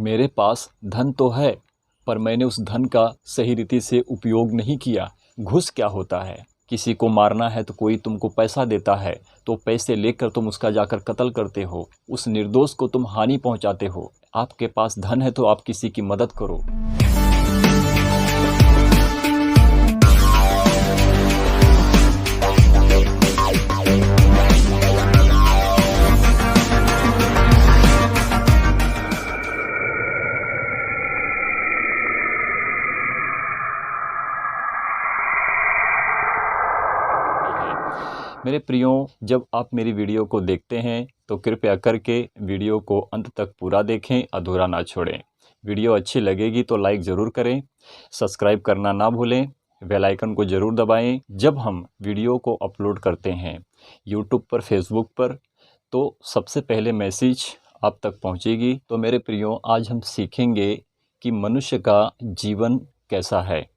मेरे पास धन तो है, पर मैंने उस धन का सही रीति से उपयोग नहीं किया। घूस क्या होता है? किसी को मारना है तो कोई तुमको पैसा देता है, तो पैसे लेकर तुम उसका जाकर कत्ल करते हो, उस निर्दोष को तुम हानि पहुंचाते हो। आपके पास धन है तो आप किसी की मदद करो। मेरे प्रियो, जब आप मेरी वीडियो को देखते हैं तो कृपया करके वीडियो को अंत तक पूरा देखें, अधूरा ना छोड़ें। वीडियो अच्छी लगेगी तो लाइक ज़रूर करें, सब्सक्राइब करना ना भूलें, बेल आइकन को ज़रूर दबाएं। जब हम वीडियो को अपलोड करते हैं यूट्यूब पर, फेसबुक पर, तो सबसे पहले मैसेज आप तक पहुंचेगी। तो मेरे प्रियो, आज हम सीखेंगे कि मनुष्य का जीवन कैसा है।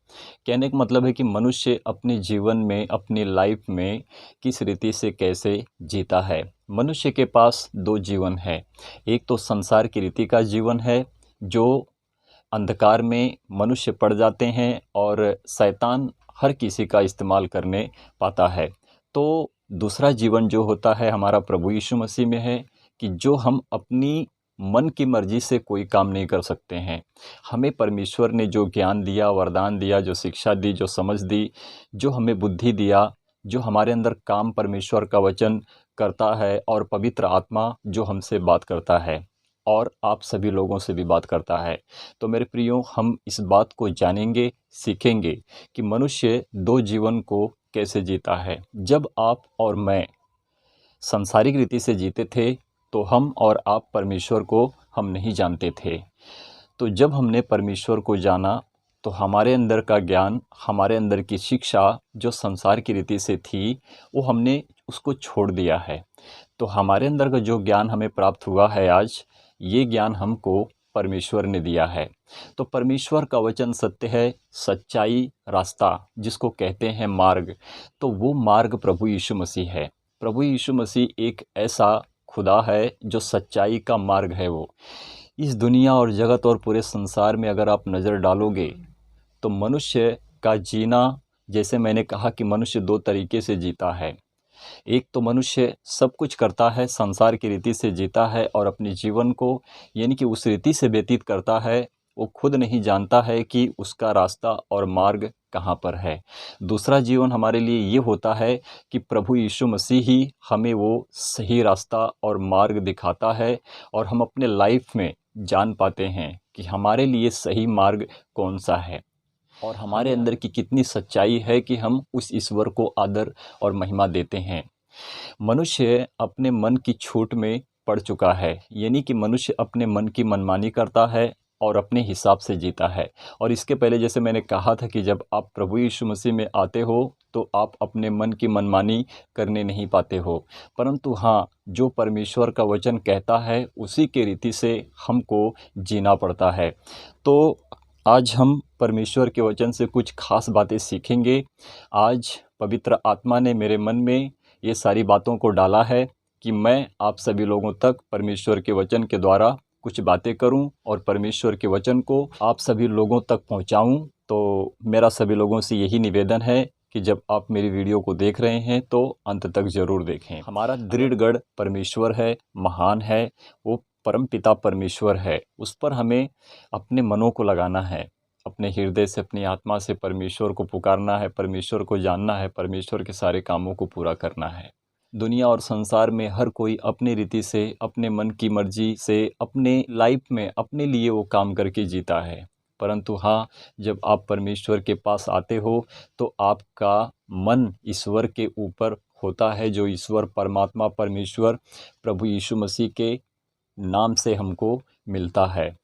कहने का मतलब है कि मनुष्य अपने जीवन में, अपनी लाइफ में किस रीति से कैसे जीता है। मनुष्य के पास दो जीवन है। एक तो संसार की रीति का जीवन है, जो अंधकार में मनुष्य पड़ जाते हैं और शैतान हर किसी का इस्तेमाल करने पाता है। तो दूसरा जीवन जो होता है हमारा प्रभु यीशु मसीह में है, कि जो हम अपनी मन की मर्जी से कोई काम नहीं कर सकते हैं। हमें परमेश्वर ने जो ज्ञान दिया, वरदान दिया, जो शिक्षा दी, जो समझ दी, जो हमें बुद्धि दिया, जो हमारे अंदर काम परमेश्वर का वचन करता है, और पवित्र आत्मा जो हमसे बात करता है और आप सभी लोगों से भी बात करता है। तो मेरे प्रियो, हम इस बात को जानेंगे, सीखेंगे कि मनुष्य दो जीवन को कैसे जीता है। जब आप और मैं सांसारिक रीति से जीते थे तो हम और आप परमेश्वर को हम नहीं जानते थे। तो जब हमने परमेश्वर को जाना तो हमारे अंदर का ज्ञान, हमारे अंदर की शिक्षा जो संसार की रीति से थी, वो हमने उसको छोड़ दिया है। तो हमारे अंदर का जो ज्ञान हमें प्राप्त हुआ है आज, ये ज्ञान हमको परमेश्वर ने दिया है। तो परमेश्वर का वचन सत्य है, सच्चाई, रास्ता जिसको कहते हैं मार्ग, तो वो मार्ग प्रभु यीशु मसीह है। प्रभु यीशु मसीह एक ऐसा खुदा है जो सच्चाई का मार्ग है। वो इस दुनिया और जगत और पूरे संसार में अगर आप नज़र डालोगे तो मनुष्य का जीना, जैसे मैंने कहा कि मनुष्य दो तरीके से जीता है। एक तो मनुष्य सब कुछ करता है, संसार की रीति से जीता है और अपने जीवन को यानी कि उस रीति से व्यतीत करता है, वो खुद नहीं जानता है कि उसका रास्ता और मार्ग कहाँ पर है। दूसरा जीवन हमारे लिए ये होता है कि प्रभु यीशु मसीह ही हमें वो सही रास्ता और मार्ग दिखाता है, और हम अपने लाइफ में जान पाते हैं कि हमारे लिए सही मार्ग कौन सा है और हमारे अंदर की कितनी सच्चाई है कि हम उस ईश्वर को आदर और महिमा देते हैं। मनुष्य अपने मन की छूट में पड़ चुका है, यानी कि मनुष्य अपने मन की मनमानी करता है और अपने हिसाब से जीता है। और इसके पहले जैसे मैंने कहा था कि जब आप प्रभु यीशु मसीह में आते हो तो आप अपने मन की मनमानी करने नहीं पाते हो, परंतु हाँ, जो परमेश्वर का वचन कहता है उसी के रीति से हमको जीना पड़ता है। तो आज हम परमेश्वर के वचन से कुछ खास बातें सीखेंगे। आज पवित्र आत्मा ने मेरे मन में ये सारी बातों को डाला है कि मैं आप सभी लोगों तक परमेश्वर के वचन के द्वारा कुछ बातें करूं और परमेश्वर के वचन को आप सभी लोगों तक पहुंचाऊं। तो मेरा सभी लोगों से यही निवेदन है कि जब आप मेरी वीडियो को देख रहे हैं तो अंत तक ज़रूर देखें। हमारा दृढ़ गढ़ परमेश्वर है, महान है, वो परम पिता परमेश्वर है। उस पर हमें अपने मनों को लगाना है, अपने हृदय से, अपनी आत्मा से परमेश्वर को पुकारना है, परमेश्वर को जानना है, परमेश्वर के सारे कामों को पूरा करना है। दुनिया और संसार में हर कोई अपनी रीति से, अपने मन की मर्जी से, अपने लाइफ में अपने लिए वो काम करके जीता है। परंतु हाँ, जब आप परमेश्वर के पास आते हो तो आपका मन ईश्वर के ऊपर होता है, जो ईश्वर परमात्मा परमेश्वर प्रभु यीशु मसीह के नाम से हमको मिलता है।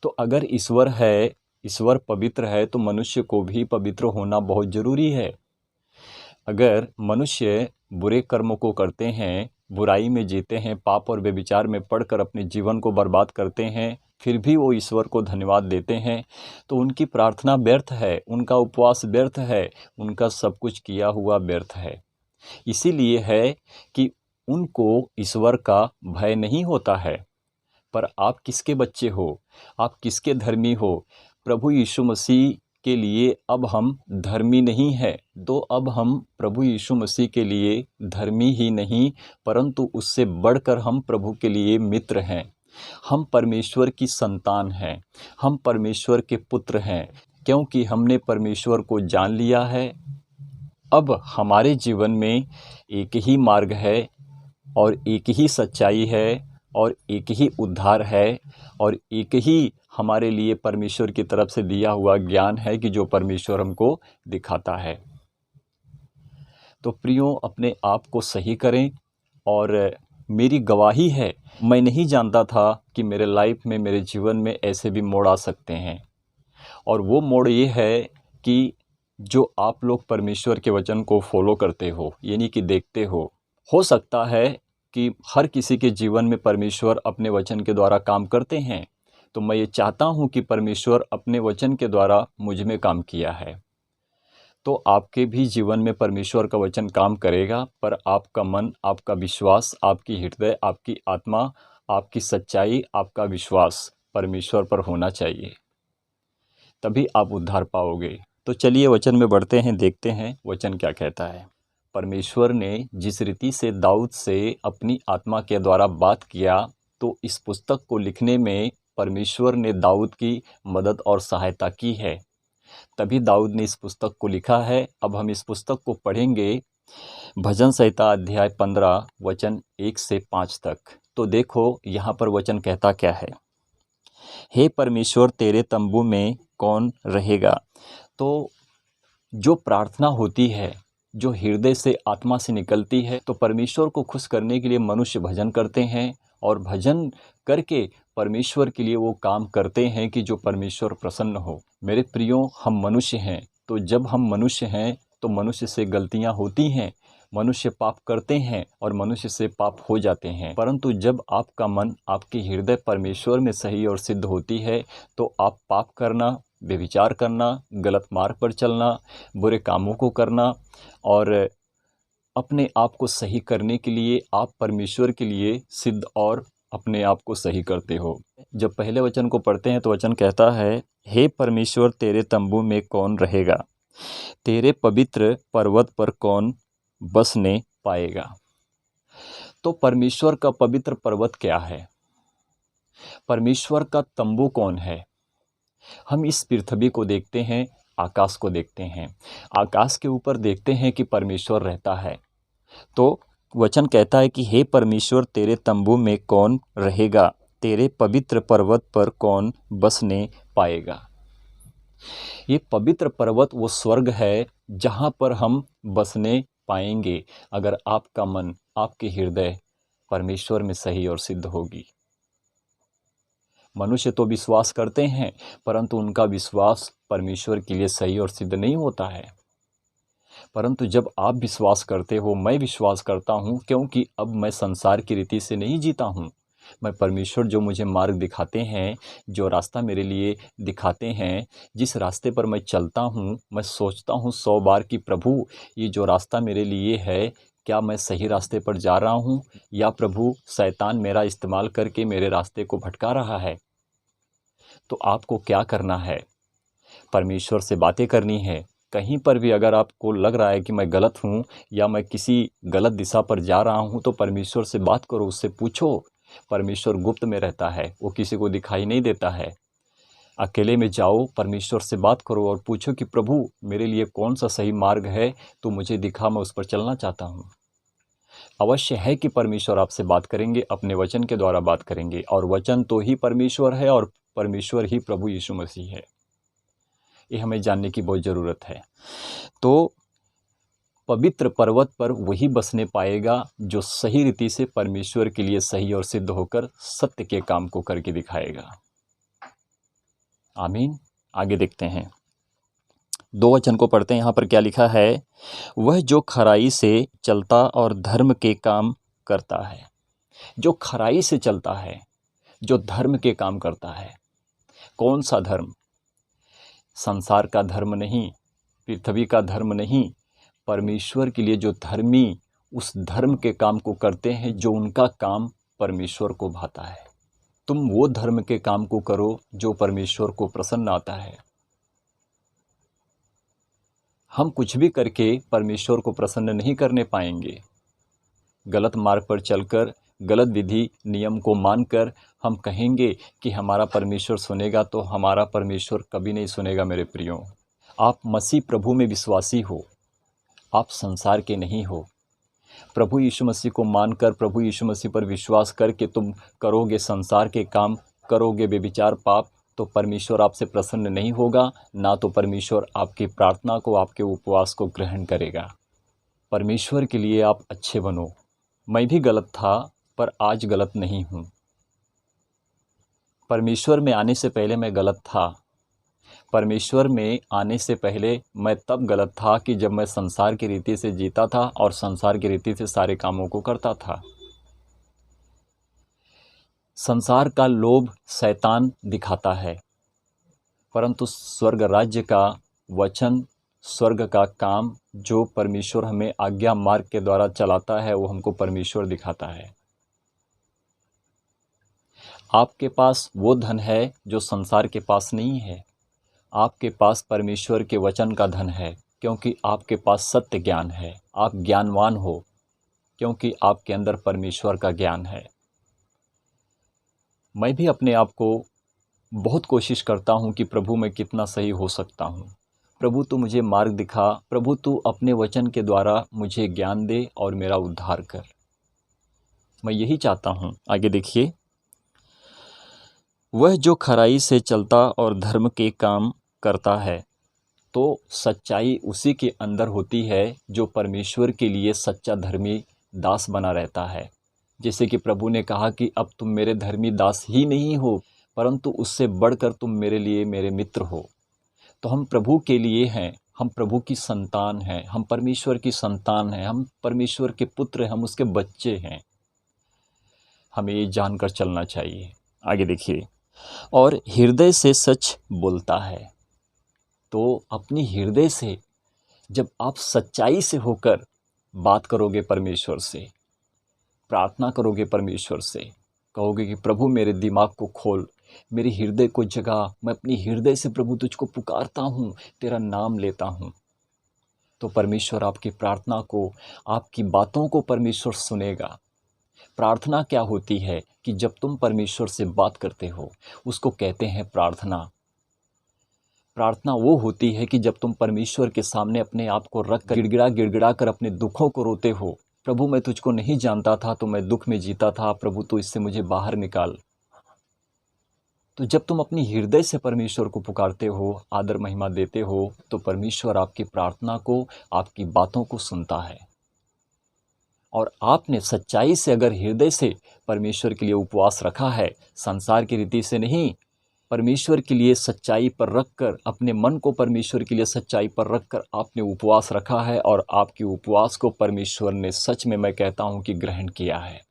तो अगर ईश्वर है, ईश्वर पवित्र है, तो मनुष्य को भी पवित्र होना बहुत ज़रूरी है। अगर मनुष्य बुरे कर्मों को करते हैं, बुराई में जीते हैं, पाप और व्यभिचार में पड़कर अपने जीवन को बर्बाद करते हैं, फिर भी वो ईश्वर को धन्यवाद देते हैं, तो उनकी प्रार्थना व्यर्थ है, उनका उपवास व्यर्थ है, उनका सब कुछ किया हुआ व्यर्थ है। इसीलिए है कि उनको ईश्वर का भय नहीं होता है। पर आप किसके बच्चे हो, आप किसके धर्मी हो? प्रभु यीशु मसीह के लिए अब हम धर्मी नहीं हैं, तो अब हम प्रभु यीशु मसीह के लिए धर्मी ही नहीं, परंतु उससे बढ़कर हम प्रभु के लिए मित्र हैं। हम परमेश्वर की संतान हैं, हम परमेश्वर के पुत्र हैं, क्योंकि हमने परमेश्वर को जान लिया है। अब हमारे जीवन में एक ही मार्ग है और एक ही सच्चाई है और एक ही उद्धार है और एक ही हमारे लिए परमेश्वर की तरफ से दिया हुआ ज्ञान है कि जो परमेश्वर हमको दिखाता है। तो प्रियो, अपने आप को सही करें। और मेरी गवाही है, मैं नहीं जानता था कि मेरे लाइफ में, मेरे जीवन में ऐसे भी मोड़ आ सकते हैं। और वो मोड़ ये है कि जो आप लोग परमेश्वर के वचन को फॉलो करते हो, यानी कि देखते हो सकता है कि हर किसी के जीवन में परमेश्वर अपने वचन के द्वारा काम करते हैं। तो मैं ये चाहता हूँ कि परमेश्वर अपने वचन के द्वारा मुझ में काम किया है, तो आपके भी जीवन में परमेश्वर का वचन काम करेगा। पर आपका मन, आपका विश्वास, आपकी हृदय, आपकी आत्मा, आपकी सच्चाई, आपका विश्वास परमेश्वर पर होना चाहिए, तभी आप उद्धार पाओगे। तो चलिए वचन में बढ़ते हैं, देखते हैं वचन क्या कहता है। परमेश्वर ने जिस रीति से दाऊद से अपनी आत्मा के द्वारा बात किया, तो इस पुस्तक को लिखने में परमेश्वर ने दाऊद की मदद और सहायता की है, तभी दाऊद ने इस पुस्तक को लिखा है। अब हम इस पुस्तक को पढ़ेंगे, भजन संहिता अध्याय 15 वचन 1 से 5 तक। तो देखो यहाँ पर वचन कहता क्या है। हे परमेश्वर, तेरे तंबू में कौन रहेगा? तो जो प्रार्थना होती है, जो हृदय से, आत्मा से निकलती है, तो परमेश्वर को खुश करने के लिए मनुष्य भजन करते हैं और भजन करके परमेश्वर के लिए वो काम करते हैं कि जो परमेश्वर प्रसन्न हो। मेरे प्रियो, हम मनुष्य हैं, तो जब हम मनुष्य हैं तो मनुष्य से गलतियां होती हैं, मनुष्य पाप करते हैं और मनुष्य से पाप हो जाते हैं। परंतु जब आपका मन, आपकी हृदय परमेश्वर में सही और सिद्ध होती है, तो आप पाप करना, व्यभिचार करना, गलत मार्ग पर चलना, बुरे कामों को करना और अपने आप को सही करने के लिए आप परमेश्वर के लिए सिद्ध और अपने आप को सही करते हो। जब पहले वचन को पढ़ते हैं तो वचन कहता है, हे परमेश्वर, तेरे तंबू में कौन रहेगा? तेरे पवित्र पर्वत पर कौन बसने पाएगा? तो परमेश्वर का पवित्र पर्वत क्या है? परमेश्वर का तंबू कौन है? हम इस पृथ्वी को देखते हैं, आकाश को देखते हैं, आकाश के ऊपर देखते हैं कि परमेश्वर रहता है। तो वचन कहता है कि हे परमेश्वर, तेरे तंबू में कौन रहेगा? तेरे पवित्र पर्वत पर कौन बसने पाएगा? ये पवित्र पर्वत वो स्वर्ग है जहाँ पर हम बसने पाएंगे, अगर आपका मन, आपके हृदय परमेश्वर में सही और सिद्ध होगी। मनुष्य तो विश्वास करते हैं, परंतु उनका विश्वास परमेश्वर के लिए सही और सिद्ध नहीं होता है। परंतु जब आप विश्वास करते हो, मैं विश्वास करता हूँ, क्योंकि अब मैं संसार की रीति से नहीं जीता हूँ। मैं परमेश्वर जो मुझे मार्ग दिखाते हैं, जो रास्ता मेरे लिए दिखाते हैं, जिस रास्ते पर मैं चलता हूँ, मैं सोचता हूँ 100 बार कि प्रभु, ये जो रास्ता मेरे लिए है, क्या मैं सही रास्ते पर जा रहा हूँ, या प्रभु शैतान मेरा इस्तेमाल करके मेरे रास्ते को भटका रहा है। तो आपको क्या करना है? परमेश्वर से बातें करनी है। कहीं पर भी अगर आपको लग रहा है कि मैं गलत हूँ या मैं किसी गलत दिशा पर जा रहा हूँ, तो परमेश्वर से बात करो, उससे पूछो। परमेश्वर गुप्त में रहता है, वो किसी को दिखाई नहीं देता है। अकेले में जाओ, परमेश्वर से बात करो और पूछो कि प्रभु, मेरे लिए कौन सा सही मार्ग है, तो मुझे दिखा, मैं उस पर चलना चाहता हूँ। अवश्य है कि परमेश्वर आपसे बात करेंगे, अपने वचन के द्वारा बात करेंगे, और वचन तो ही परमेश्वर है और परमेश्वर ही प्रभु यीशु मसीह है। ये हमें जानने की बहुत ज़रूरत है। तो पवित्र पर्वत पर वही बसने पाएगा जो सही रीति से परमेश्वर के लिए सही और सिद्ध होकर सत्य के काम को करके दिखाएगा। आमीन। आगे देखते हैं, 2 वचन को पढ़ते हैं। यहाँ पर क्या लिखा है? वह जो खराई से चलता और धर्म के काम करता है। जो खराई से चलता है, जो धर्म के काम करता है। कौन सा धर्म? संसार का धर्म नहीं, पृथ्वी का धर्म नहीं, परमेश्वर के लिए जो धर्मी उस धर्म के काम को करते हैं, जो उनका काम परमेश्वर को भाता है। तुम वो धर्म के काम को करो जो परमेश्वर को प्रसन्न आता है। हम कुछ भी करके परमेश्वर को प्रसन्न नहीं करने पाएंगे। गलत मार्ग पर चलकर, गलत विधि नियम को मानकर हम कहेंगे कि हमारा परमेश्वर सुनेगा, तो हमारा परमेश्वर कभी नहीं सुनेगा। मेरे प्रियो, आप मसीह प्रभु में विश्वासी हो, आप संसार के नहीं हो। प्रभु यीशु मसीह को मानकर, प्रभु यीशु मसीह पर विश्वास करके तुम करोगे संसार के काम, करोगे बेविचार पाप, तो परमेश्वर आपसे प्रसन्न नहीं होगा, ना तो परमेश्वर आपकी प्रार्थना को, आपके उपवास को ग्रहण करेगा। परमेश्वर के लिए आप अच्छे बनो। मैं भी गलत था, पर आज गलत नहीं हूँ। परमेश्वर में आने से पहले मैं गलत था। परमेश्वर में आने से पहले मैं तब गलत था कि जब मैं संसार की रीति से जीता था और संसार की रीति से सारे कामों को करता था। संसार का लोभ शैतान दिखाता है, परंतु स्वर्ग राज्य का वचन, स्वर्ग का काम जो परमेश्वर हमें आज्ञा मार्ग के द्वारा चलाता है, वो हमको परमेश्वर दिखाता है। आपके पास वो धन है जो संसार के पास नहीं है। आपके पास परमेश्वर के वचन का धन है, क्योंकि आपके पास सत्य ज्ञान है। आप ज्ञानवान हो, क्योंकि आपके अंदर परमेश्वर का ज्ञान है। मैं भी अपने आप को बहुत कोशिश करता हूँ कि प्रभु मैं कितना सही हो सकता हूँ। प्रभु तू मुझे मार्ग दिखा, प्रभु तू अपने वचन के द्वारा मुझे ज्ञान दे और मेरा उद्धार कर। मैं यही चाहता हूँ। आगे देखिए, वह जो खराई से चलता और धर्म के काम करता है, तो सच्चाई उसी के अंदर होती है जो परमेश्वर के लिए सच्चा धर्मी दास बना रहता है। जैसे कि प्रभु ने कहा कि अब तुम मेरे धर्मी दास ही नहीं हो, परंतु उससे बढ़कर तुम मेरे लिए मेरे मित्र हो। तो हम प्रभु के लिए हैं, हम प्रभु की संतान हैं, हम परमेश्वर की संतान हैं, हम परमेश्वर के पुत्र हैं, हम उसके बच्चे हैं। हमें ये जानकर चलना चाहिए। आगे देखिए, और हृदय से सच बोलता है। तो अपनी हृदय से जब आप सच्चाई से होकर बात करोगे परमेश्वर से, प्रार्थना करोगे परमेश्वर से, कहोगे कि प्रभु मेरे दिमाग को खोल, मेरे हृदय को जगा, मैं अपनी हृदय से प्रभु तुझको पुकारता हूँ, तेरा नाम लेता हूँ, तो परमेश्वर आपकी प्रार्थना को, आपकी बातों को परमेश्वर सुनेगा। प्रार्थना क्या होती है कि जब तुम परमेश्वर से बात करते हो, उसको कहते हैं प्रार्थना। प्रार्थना वो होती है कि जब तुम परमेश्वर के सामने अपने आप को रख कर गिड़गिड़ा कर अपने दुखों को रोते हो, प्रभु मैं तुझको नहीं जानता था, तो मैं दुख में जीता था, प्रभु तो इससे मुझे बाहर निकाल। तो जब तुम अपनी हृदय से परमेश्वर को पुकारते हो, आदर महिमा देते हो, तो परमेश्वर आपकी प्रार्थना को, आपकी बातों को सुनता है। और आपने सच्चाई से अगर हृदय से परमेश्वर के लिए उपवास रखा है, संसार की रीति से नहीं, परमेश्वर के लिए सच्चाई पर रखकर, अपने मन को परमेश्वर के लिए सच्चाई पर रखकर आपने उपवास रखा है, और आपके उपवास को परमेश्वर ने सच में, मैं कहता हूँ कि ग्रहण किया है।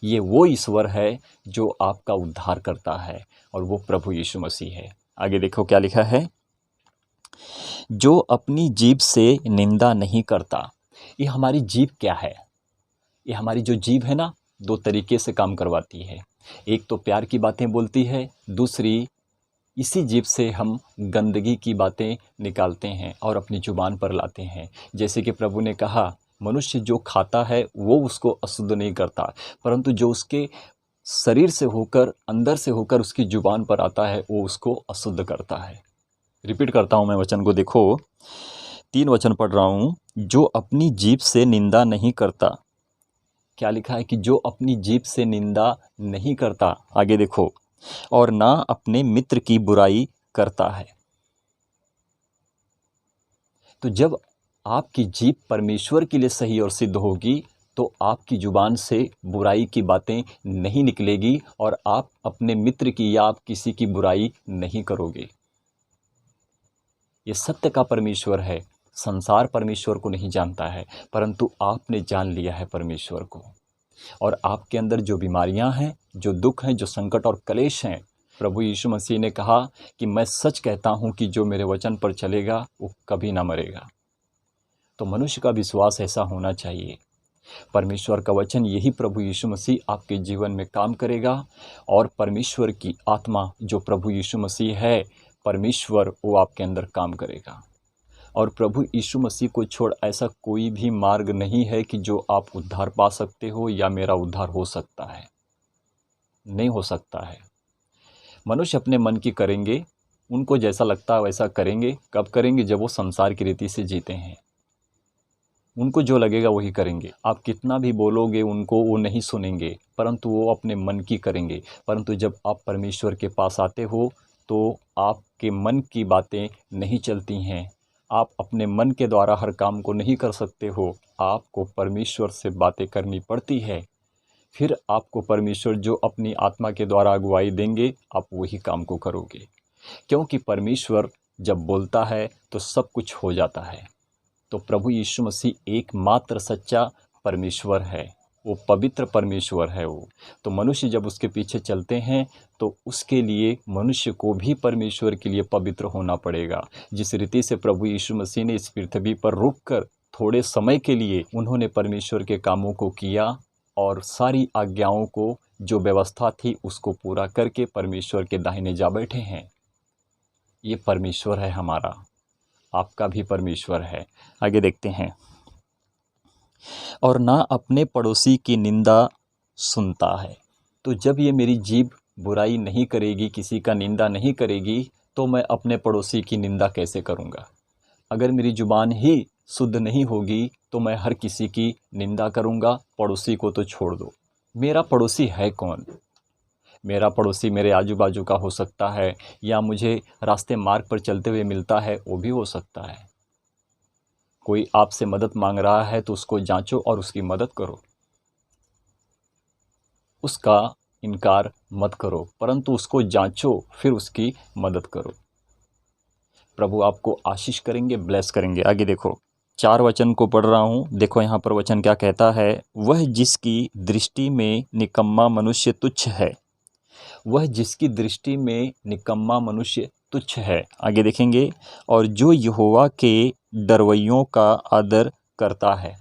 ये वो ईश्वर है जो आपका उद्धार करता है, और वो प्रभु यीशु मसीह है। आगे देखो क्या लिखा है, जो अपनी जीभ से निंदा नहीं करता। ये हमारी जीभ क्या है? ये हमारी जो जीभ है ना, दो तरीके से काम करवाती है। एक तो प्यार की बातें बोलती है, दूसरी इसी जीभ से हम गंदगी की बातें निकालते हैं और अपनी जुबान पर लाते हैं। जैसे कि प्रभु ने कहा, मनुष्य जो खाता है वो उसको अशुद्ध नहीं करता, परंतु जो उसके शरीर से होकर, अंदर से होकर उसकी जुबान पर आता है, वो उसको अशुद्ध करता है। रिपीट करता हूँ मैं वचन को, देखो 3 वचन पढ़ रहा हूँ। जो अपनी जीभ से निंदा नहीं करता। क्या लिखा है कि जो अपनी जीभ से निंदा नहीं करता। आगे देखो, और ना अपने मित्र की बुराई करता है। तो जब आपकी जीभ परमेश्वर के लिए सही और सिद्ध होगी, तो आपकी जुबान से बुराई की बातें नहीं निकलेगी, और आप अपने मित्र की या आप किसी की बुराई नहीं करोगे। ये सत्य का परमेश्वर है। संसार परमेश्वर को नहीं जानता है, परंतु आपने जान लिया है परमेश्वर को। और आपके अंदर जो बीमारियां हैं, जो दुख हैं, जो संकट और कलेश हैं, प्रभु यीशु मसीह ने कहा कि मैं सच कहता हूं कि जो मेरे वचन पर चलेगा वो कभी ना मरेगा। तो मनुष्य का विश्वास ऐसा होना चाहिए। परमेश्वर का वचन यही प्रभु यीशु मसीह आपके जीवन में काम करेगा और परमेश्वर की आत्मा जो प्रभु यीशु मसीह है, परमेश्वर वो आपके अंदर काम करेगा। और प्रभु यीशु मसीह को छोड़ ऐसा कोई भी मार्ग नहीं है कि जो आप उद्धार पा सकते हो या मेरा उद्धार हो सकता है, नहीं हो सकता है। मनुष्य अपने मन की करेंगे, उनको जैसा लगता है वैसा करेंगे। कब करेंगे? जब वो संसार की रीति से जीते हैं। उनको जो लगेगा वही करेंगे। आप कितना भी बोलोगे उनको, वो नहीं सुनेंगे, परंतु वो अपने मन की करेंगे। परंतु जब आप परमेश्वर के पास आते हो तो आपके मन की बातें नहीं चलती हैं। आप अपने मन के द्वारा हर काम को नहीं कर सकते हो, आपको परमेश्वर से बातें करनी पड़ती है। फिर आपको परमेश्वर जो अपनी आत्मा के द्वारा अगुवाई देंगे, आप वही काम को करोगे। क्योंकि परमेश्वर जब बोलता है तो सब कुछ हो जाता है। तो प्रभु यीशु मसीह एकमात्र सच्चा परमेश्वर है, वो पवित्र परमेश्वर है वो। तो मनुष्य जब उसके पीछे चलते हैं तो उसके लिए मनुष्य को भी परमेश्वर के लिए पवित्र होना पड़ेगा। जिस रीति से प्रभु यीशु मसीह ने इस पृथ्वी पर रुककर थोड़े समय के लिए उन्होंने परमेश्वर के कामों को किया और सारी आज्ञाओं को जो व्यवस्था थी उसको पूरा करके परमेश्वर के दाहिने जा बैठे हैं। ये परमेश्वर है हमारा, आपका भी परमेश्वर है। आगे देखते हैं। और ना अपने पड़ोसी की निंदा सुनता है। तो जब ये मेरी जीभ बुराई नहीं करेगी, किसी का निंदा नहीं करेगी, तो मैं अपने पड़ोसी की निंदा कैसे करूँगा? अगर मेरी जुबान ही शुद्ध नहीं होगी तो मैं हर किसी की निंदा करूँगा। पड़ोसी को तो छोड़ दो, मेरा पड़ोसी है कौन? मेरा पड़ोसी मेरे आजू बाजू का हो सकता है, या मुझे रास्ते मार्ग पर चलते हुए मिलता है, वो भी हो सकता है। कोई आपसे मदद मांग रहा है तो उसको जांचो और उसकी मदद करो, उसका इनकार मत करो, परंतु उसको जांचो फिर उसकी मदद करो। प्रभु आपको आशीष करेंगे, ब्लेस करेंगे। आगे देखो, 4 वचन को पढ़ रहा हूँ। देखो यहाँ पर वचन क्या कहता है। वह जिसकी दृष्टि में निकम्मा मनुष्य तुच्छ है, वह जिसकी दृष्टि में निकम्मा मनुष्य तुच्छ है। आगे देखेंगे। और जो यहोवा के डरवैयों का आदर करता है।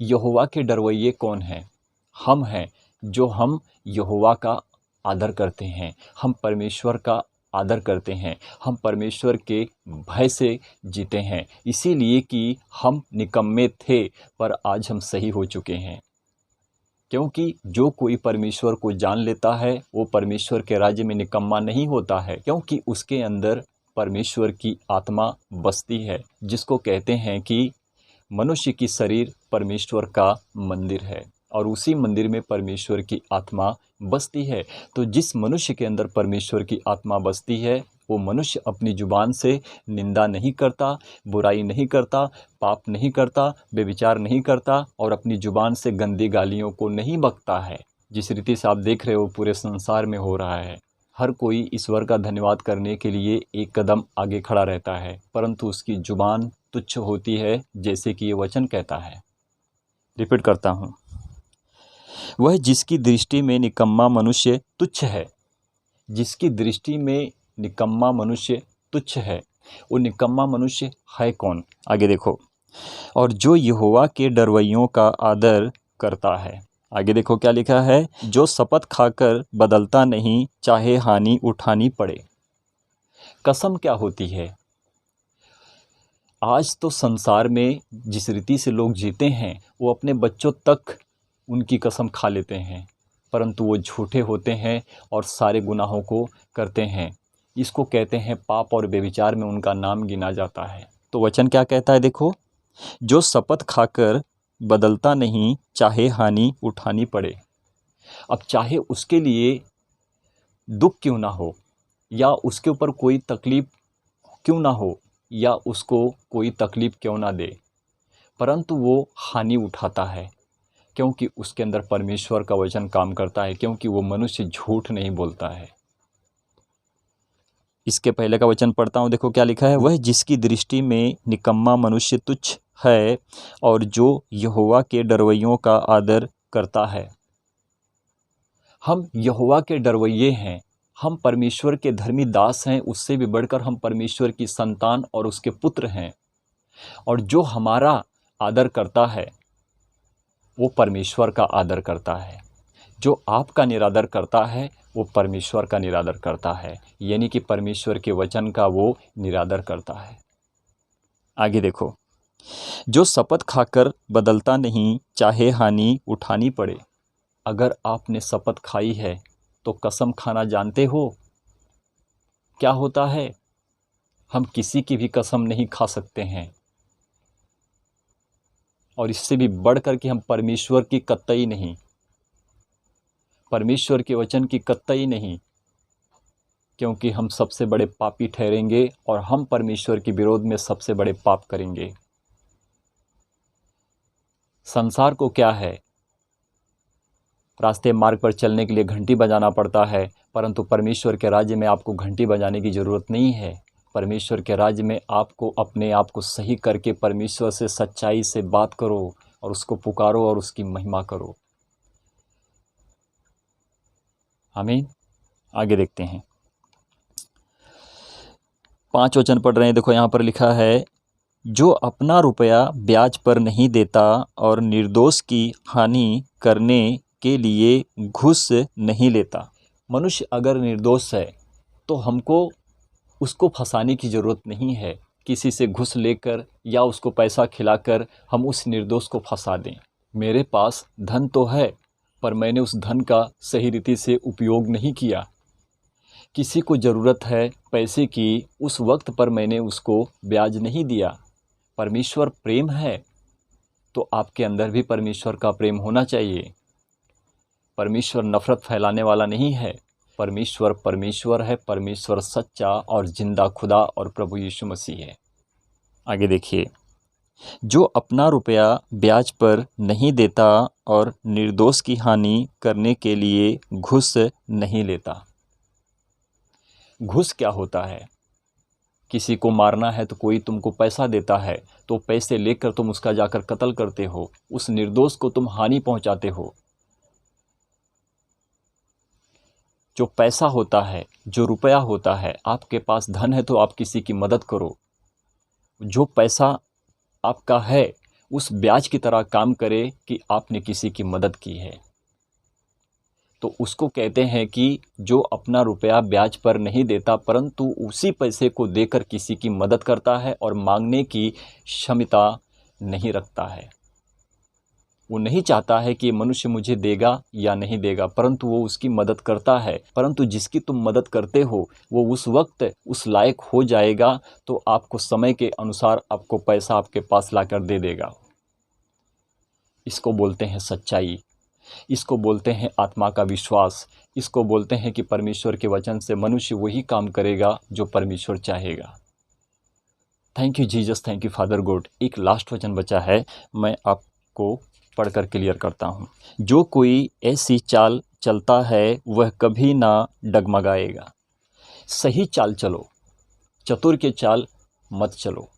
यहोवा के डरवैये कौन हैं? हम हैं, जो हम यहोवा का आदर करते हैं। हम परमेश्वर का आदर करते हैं। हम परमेश्वर के भय से जीते हैं। इसीलिए कि हम निकम्मे थे पर आज हम सही हो चुके हैं। क्योंकि जो कोई परमेश्वर को जान लेता है वो परमेश्वर के राज्य में निकम्मा नहीं होता है, क्योंकि उसके अंदर परमेश्वर की आत्मा बसती है, जिसको कहते हैं कि मनुष्य की शरीर परमेश्वर का मंदिर है और उसी मंदिर में परमेश्वर की आत्मा बसती है। तो जिस मनुष्य के अंदर परमेश्वर की आत्मा बसती है वो मनुष्य अपनी जुबान से निंदा नहीं करता, बुराई नहीं करता, पाप नहीं करता, बेविचार नहीं करता और अपनी जुबान से गंदी गालियों को नहीं बकता है। जिस रीति से आप देख रहे हो पूरे संसार में हो रहा है। हर कोई ईश्वर का धन्यवाद करने के लिए एक कदम आगे खड़ा रहता है, परंतु उसकी जुबान तुच्छ होती है, जैसे कि ये वचन कहता है। रिपीट करता हूँ। वह जिसकी दृष्टि में निकम्मा मनुष्य तुच्छ है, जिसकी दृष्टि में निकम्मा मनुष्य तुच्छ है, वो निकम्मा मनुष्य है कौन? आगे देखो। और जो यहोवा के डरवैयों का आदर करता है। आगे देखो क्या लिखा है। जो शपथ खाकर बदलता नहीं, चाहे हानि उठानी पड़े। कसम क्या होती है? आज तो संसार में जिस रीति से लोग जीते हैं वो अपने बच्चों तक उनकी कसम खा लेते हैं, परंतु वो झूठे होते हैं और सारे गुनाहों को करते हैं। इसको कहते हैं पाप और बेविचार में उनका नाम गिना जाता है। तो वचन क्या कहता है देखो। जो शपथ खाकर बदलता नहीं, चाहे हानि उठानी पड़े। अब चाहे उसके लिए दुख क्यों ना हो या उसके ऊपर कोई तकलीफ क्यों ना हो या उसको कोई तकलीफ क्यों ना दे, परंतु वो हानि उठाता है, क्योंकि उसके अंदर परमेश्वर का वचन काम करता है, क्योंकि वो मनुष्य झूठ नहीं बोलता है। इसके पहले का वचन पढ़ता हूँ। देखो क्या लिखा है। वह जिसकी दृष्टि में निकम्मा मनुष्य तुच्छ है और जो यहोवा के डरवैयों का आदर करता है। हम यहोवा के डरवैये हैं, हम परमेश्वर के धर्मी दास हैं, उससे भी बढ़कर हम परमेश्वर की संतान और उसके पुत्र हैं। और जो हमारा आदर करता है, वो परमेश्वर का आदर करता है। जो आपका निरादर करता है वो परमेश्वर का निरादर करता है, यानी कि परमेश्वर के वचन का वो निरादर करता है। आगे देखो, जो शपथ खाकर बदलता नहीं, चाहे हानि उठानी पड़े। अगर आपने शपथ खाई है तो कसम खाना जानते हो क्या होता है? हम किसी की भी कसम नहीं खा सकते हैं, और इससे भी बढ़ कर के हम परमेश्वर की कतई नहीं, परमेश्वर के वचन की कतई नहीं, क्योंकि हम सबसे बड़े पापी ठहरेंगे और हम परमेश्वर के विरोध में सबसे बड़े पाप करेंगे। संसार को क्या है, रास्ते मार्ग पर चलने के लिए घंटी बजाना पड़ता है, परंतु परमेश्वर के राज्य में आपको घंटी बजाने की ज़रूरत नहीं है। परमेश्वर के राज्य में आपको अपने आप को सही करके परमेश्वर से सच्चाई से बात करो और उसको पुकारो और उसकी महिमा करो। आमीन। आगे देखते हैं, 5 वचन पढ़ रहे हैं। देखो यहाँ पर लिखा है, जो अपना रुपया ब्याज पर नहीं देता और निर्दोष की हानि करने के लिए घूस नहीं लेता। मनुष्य अगर निर्दोष है तो हमको उसको फंसाने की ज़रूरत नहीं है, किसी से घूस लेकर या उसको पैसा खिलाकर हम उस निर्दोष को फंसा दें। मेरे पास धन तो है, पर मैंने उस धन का सही रीति से उपयोग नहीं किया। किसी को ज़रूरत है पैसे की, उस वक्त पर मैंने उसको ब्याज नहीं दिया। परमेश्वर प्रेम है तो आपके अंदर भी परमेश्वर का प्रेम होना चाहिए। परमेश्वर नफ़रत फैलाने वाला नहीं है। परमेश्वर परमेश्वर है, परमेश्वर सच्चा और जिंदा खुदा और प्रभु यीशु मसीह है। आगे देखिए, जो अपना रुपया ब्याज पर नहीं देता और निर्दोष की हानि करने के लिए घूस नहीं लेता। घूस क्या होता है? किसी को मारना है तो कोई तुमको पैसा देता है, तो पैसे लेकर तुम उसका जाकर कत्ल करते हो, उस निर्दोष को तुम हानि पहुंचाते हो। जो पैसा होता है, जो रुपया होता है, आपके पास धन है तो आप किसी की मदद करो। जो पैसा आपका है उस ब्याज की तरह काम करे कि आपने किसी की मदद की है, तो उसको कहते हैं कि जो अपना रुपया ब्याज पर नहीं देता परंतु उसी पैसे को देकर किसी की मदद करता है और मांगने की क्षमता नहीं रखता है। वो नहीं चाहता है कि मनुष्य मुझे देगा या नहीं देगा, परंतु वो उसकी मदद करता है। परंतु जिसकी तुम मदद करते हो वो उस वक्त उस लायक हो जाएगा तो आपको समय के अनुसार आपको पैसा आपके पास लाकर दे देगा। इसको बोलते हैं सच्चाई, इसको बोलते हैं आत्मा का विश्वास, इसको बोलते हैं कि परमेश्वर के वचन से मनुष्य वही काम करेगा जो परमेश्वर चाहेगा। Thank you Jesus, thank you father God. एक लास्ट वचन बचा है, मैं आपको पढ़कर क्लियर करता हूँ। जो कोई ऐसी चाल चलता है वह कभी ना डगमगाएगा। सही चाल चलो, चतुर के चाल मत चलो।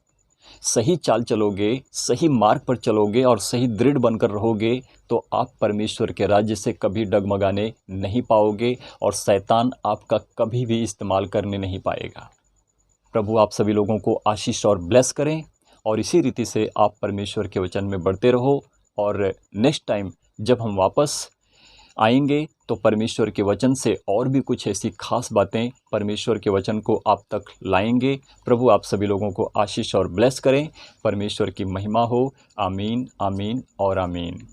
सही चाल चलोगे, सही मार्ग पर चलोगे और सही दृढ़ बनकर रहोगे तो आप परमेश्वर के राज्य से कभी डगमगाने नहीं पाओगे और शैतान आपका कभी भी इस्तेमाल करने नहीं पाएगा। प्रभु आप सभी लोगों को आशीष और ब्लेस करें और इसी रीति से आप परमेश्वर के वचन में बढ़ते रहो। और नेक्स्ट टाइम जब हम वापस आएंगे तो परमेश्वर के वचन से और भी कुछ ऐसी खास बातें परमेश्वर के वचन को आप तक लाएंगे। प्रभु आप सभी लोगों को आशीष और ब्लेस करें। परमेश्वर की महिमा हो। आमीन, आमीन और आमीन।